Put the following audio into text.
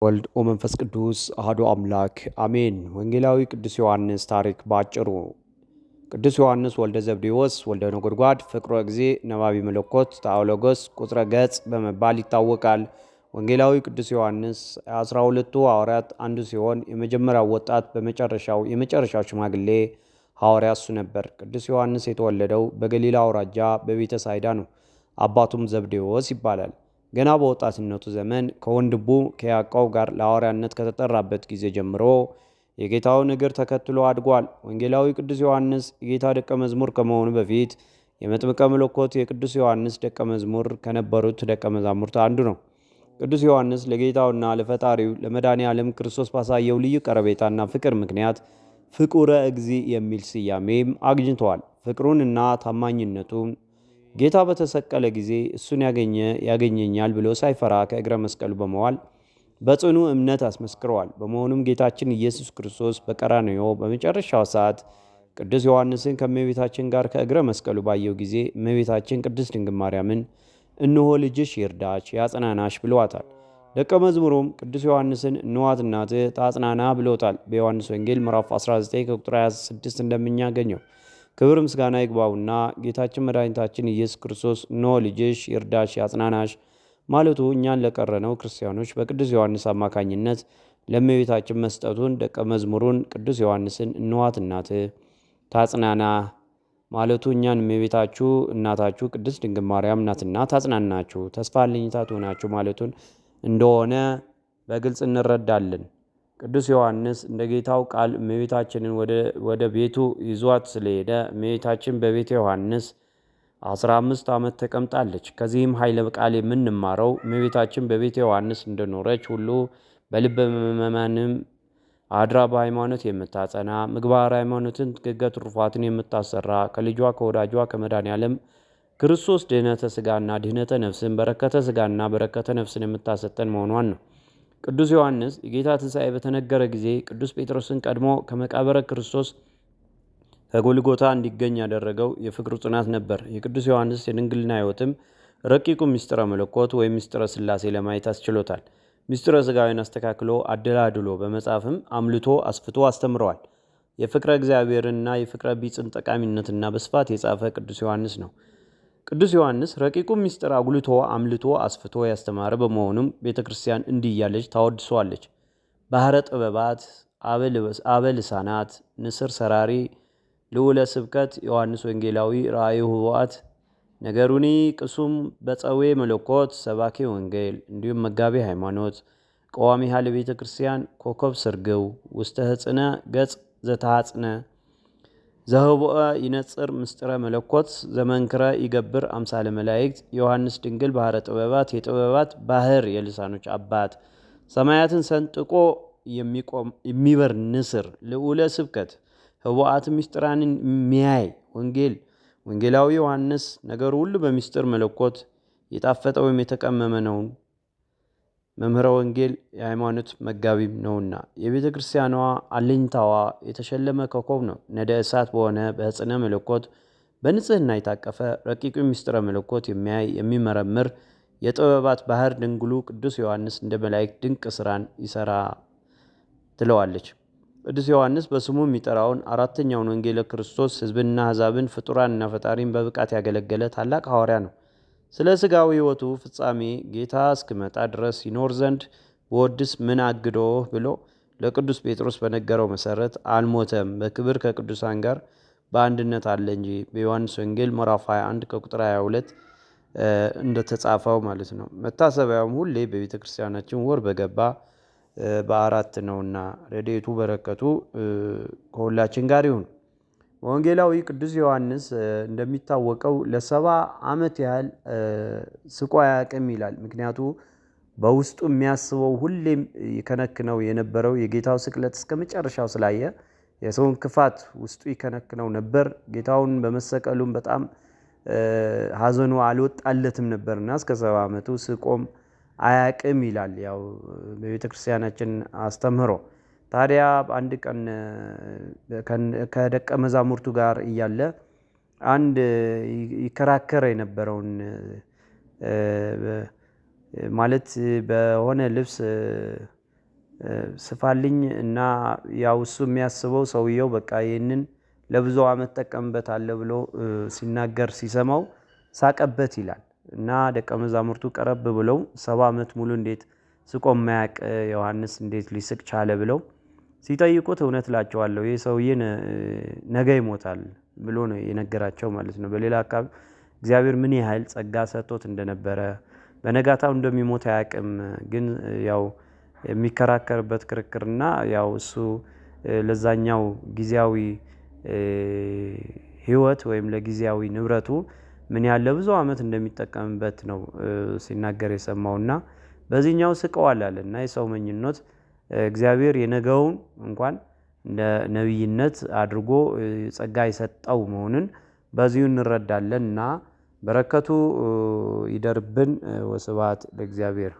ወልድ ወመንፈስ ቅዱስ አሐዱ አምላክ አሜን። ወንጌላዊ ቅዱስ ዮሐንስ ታሪክ ባጭሩ። ቅዱስ ዮሐንስ ወልደ ዘብዴዎስ ወልደ ነጎድጓድ ፍቅረ እግዚእ ነባቢ መለኮት ተአውሎጎስ ቁጥረ ገጽ በመባል ይታወቃል። ወንጌላዊ ቅዱስ ዮሐንስ 12ቱ ሐዋርያት አንዱ ሲሆን የመጀመሪያው ወጣት የመጨረሻው ሽማግሌ ሐዋርያ እሱ ነበር። ቅዱስ ዮሐንስ የተወለደው በገሊላ አውራጃ በቤተ ሳይዳ ነው። አባቱም ዘብዴዎስ ይባላል። ገና በወጣትነቱ ዘመን ከወንድሙ ከያዕቆብ ጋር ለሐዋርያነት ከተጠራበት ጊዜ ጀምሮ የጌታውን እግር ተከትሎ አድጓል። ወንጌላዊ ቅዱስ ዮሐንስ የጌታ ደቀ መዝሙር ከመሆኑ በፊት የመጥምቀ መለኮት የቅዱስ ዮሐንስ ደቀ መዝሙር ከነበሩት ደቀ መዛሙርት አንዱ ነው። ቅዱስ ዮሐንስ ለጌታውና ለፈጣሪው ለመድኃኔ ዓለም ክርስቶስ ባሳየው ልዩ ቀረቤታና ፍቅር ምክንያት ፍቁረ እግዚእ የሚል ስያሜም አግኝተዋል። ፍቅሩንና ታማኝነቱን ጌታ በተሰቀለ ጊዜ እሱን ያገኘኛል ብሎ ሳይፈራ ከእግረ መስቀሉ በመዋል በጽኑ እምነት አስመስክረዋል። በመሆኑም ጌታችን ኢየሱስ ክርስቶስ በቀራንዮ በመጨረሻው ሰዓት ቅዱስ ዮሐንስን ከእመቤታችን ጋር ከእግረ መስቀሉ ባየው ጊዜ እመቤታችን ቅድስት ድንግል ማርያምን እነሆ ልጅሽ ይርዳሽ ያጽናናሽ ብለዋታል። ደቀ መዝሙሩም ቅዱስ ዮሐንስን እነኋት እናትህ ታጽናና ብሎታል። በዮሐንስ ወንጌል ምዕራፍ 19 ከቁጥር 26 እንደምናገኘው ክብር ምስጋና ይግባውና ጌታችን መድኃኒታችን ኢየሱስ ክርስቶስ እነሆ ልጅሽ ይርዳሽ ያጽናናሽ ማለቱ እኛን ለቀረነው ክርስቲያኖች በቅዱስ ዮሐንስ አማካኝነት ለእመቤታችን መስጠቱን ደቀ መዝሙሩን ቅዱስ ዮሐንስን እነኋት እናትህ ታጽናና ማለቱ እኛን እመቤታችሁ እናታችሁ ቅድስት ድንግል ማርያም ናትና ታጽናናችሁ ተስፋ አለኝታ ትሆናችሁ ማለቱን እንደሆነ በግልጽ እንረዳለን። ቅዱስ ዮሐንስ እንደ ጌታው ቃል እመቤታችንን ወደ ቤቱ ይዟት ስለሄደ እመቤታችን በቤተ ዮሐንስ 15 ዓመት ተቀምጣለች። ከዚህም ኃይለ ቃል የምንማረው እመቤታችን በቤተ ዮሐንስ እንደኖረች ሁሉ በልበ ምእመናንም አድራ በሃይማኖት የምታጸና ምግባር ሃይማኖትን ሕገ ትሩፋትን የምታሰራ ከልጇ ከወዳጇ ከመድኃኔ ዓለም ክርስቶስ ድህነተ ሥጋና ድህነተ ነፍስን በረከተ ሥጋና በረከተ ነፍስን የምታሰጠን መሆኗን ነው። ቅዱስ ዮሐንስ የጌታ ትንሣኤ በተነገረ ጊዜ ቅዱስ ጴጥሮስን ቀድሞ ከመቃብረ ክርስቶስ ከጎልጎታ እንዲገኝ ያደረገው የፍቅሩ ጽናት ነበር። የቅዱስ ዮሐንስ የድንግልና ሕይወትም ረቂቁ ምስጢረ መለኮት ወይም ምስጢረ ሥላሴ ለማየት አስችሎታል። ምስጢረ ሥጋዊን አስተካክሎ አደላድሎ በመጻፍም አምልቶ አስፍቶ አስተምረዋል። የፍቅረ እግዚአብሔርንና የፍቅረ ቢጽን ጠቃሚነትና በስፋት የጻፈ ቅዱስ ዮሐንስ ነው። ቅዱስ ዮሐንስ ረቂቁ ምስጢር አጉልቶ አምልቶ አስፍቶ ያስተማረ በመሆኑም ቤተ ክርስቲያን እንዲህ እያለች ታወድሰዋለች። ባህረ ጥበባት አበ ልሳናት ንስር ሰራሪ ልዑለ ስብከት ዮሐንስ ወንጌላዊ ራእዩ ህወሓት ነገሩኒ ቅሱም በፀዌ መለኮት ሰባኬ ወንጌል እንዲሁም መጋቤ ሃይማኖት ቀዋሚ ሀለ ቤተ ክርስቲያን ኮከብ ስርግው ውስተ ህጽነ ገጽ ዘተሐጽነ ዘህቦአ ይነጽር ምስጢረ መለኮት ዘመንክረ ይገብር አምሳለ መላእክት ዮሐንስ ድንግል ባህረ ጥበባት የጥበባት ባህር የልሳኖች አባት ሰማያትን ሰንጥቆ የሚበር ንስር ልዑለ ስብከት ህቦአት ምስጢራንን የሚያይ ወንጌላዊ ዮሐንስ ነገሩ ሁሉ በምስጢር መለኮት የጣፈጠ ወይም የተቀመመ ነው። መምህረ ወንጌል የሃይማኖት መጋቢም ነውና የቤተ ክርስቲያኗ አለኝታዋ የተሸለመ ኮከብ ነው። ነደ እሳት በሆነ በህጽነ መለኮት በንጽህና የታቀፈ ረቂቁ ምስጢረ መለኮት የሚያይ የሚመረምር የጥበባት ባህር ድንግሉ ቅዱስ ዮሐንስ እንደ መላእክት ድንቅ ስራን ይሰራ ትለዋለች። ቅዱስ ዮሐንስ በስሙ የሚጠራውን አራተኛውን ወንጌለ ክርስቶስ ህዝብና አሕዛብን ፍጡራንና ፈጣሪን በብቃት ያገለገለ ታላቅ ሐዋርያ ነው። ስለ ሥጋዊ ሕይወቱ ፍጻሜ ጌታ እስክመጣ ድረስ ይኖር ዘንድ በወድስ ምን አግዶህ ብሎ ለቅዱስ ጴጥሮስ በነገረው መሰረት አልሞተም፣ በክብር ከቅዱሳን ጋር በአንድነት አለ እንጂ በዮሐንስ ወንጌል ምዕራፍ 21 ከቁጥር 22 እንደተጻፈው ማለት ነው። መታሰቢያውም ሁሌ በቤተ ክርስቲያናችን ወር በገባ በ4 ነውና ረድኤቱ በረከቱ ከሁላችን ጋር ይሁን። ወንጌላዊ ቅዱስ ዮሐንስ እንደሚታወቀው ለ70 ዓመት ያህል ስቆ አያውቅም ይላል። ምክንያቱ በውስጡ የሚያስበው ሁሌም ይከነክነው የነበረው የጌታው ስቅለት እስከ መጨረሻው ስላየ የሰውን ክፋት ውስጡ ይከነክነው ነበር። ጌታውን በመሰቀሉም በጣም ሐዘኑ አልወጣለትም ነበርና እስከ 70 ዓመቱ ስቆም አያውቅም ይላል። ያው በቤተ ክርስቲያናችን አስተምህሮ ታዲያ አንድ ቀን ከደቀ መዛሙርቱ ጋር እያለ አንድ ይከራከረ የነበረውን ማለት በሆነ ልብስ ስፋልኝ እና ያው እሱ የሚያስበው ሰውየው በቃ ይህንን ለብዙ ዓመት ጠቀምበታለሁ ብሎ ሲናገር ሲሰማው ሳቀበት ይላል። እና ደቀ መዛሙርቱ ቀረብ ብለው 70 ዓመት ሙሉ እንዴት ስቆ የማያውቅ ዮሐንስ እንዴት ሊስቅ ቻለ ብለው ሲጠይቁት እውነት እላቸዋለሁ ይህ ሰውዬ ነገ ይሞታል ብሎ ነው የነገራቸው ማለት ነው። በሌላ አካባቢ እግዚአብሔር ምን ያህል ጸጋ ሰጥቶት እንደነበረ በነጋታው እንደሚሞት አያውቅም። ግን ያው የሚከራከርበት ክርክርና ያው እሱ ለዛኛው ጊዜያዊ ህይወት ወይም ለጊዜያዊ ንብረቱ ምን ያህል ለብዙ ዓመት እንደሚጠቀምበት ነው ሲናገር የሰማውና በዚህኛው ስቀዋል አለና የሰው መኝኖት እግዚአብሔር የነገውን እንኳን እንደ ነብይነት አድርጎ ጸጋ የሰጠው መሆኑን በዚሁ እንረዳለንና በረከቱ ይደርብን። ወስብሐት ለእግዚአብሔር።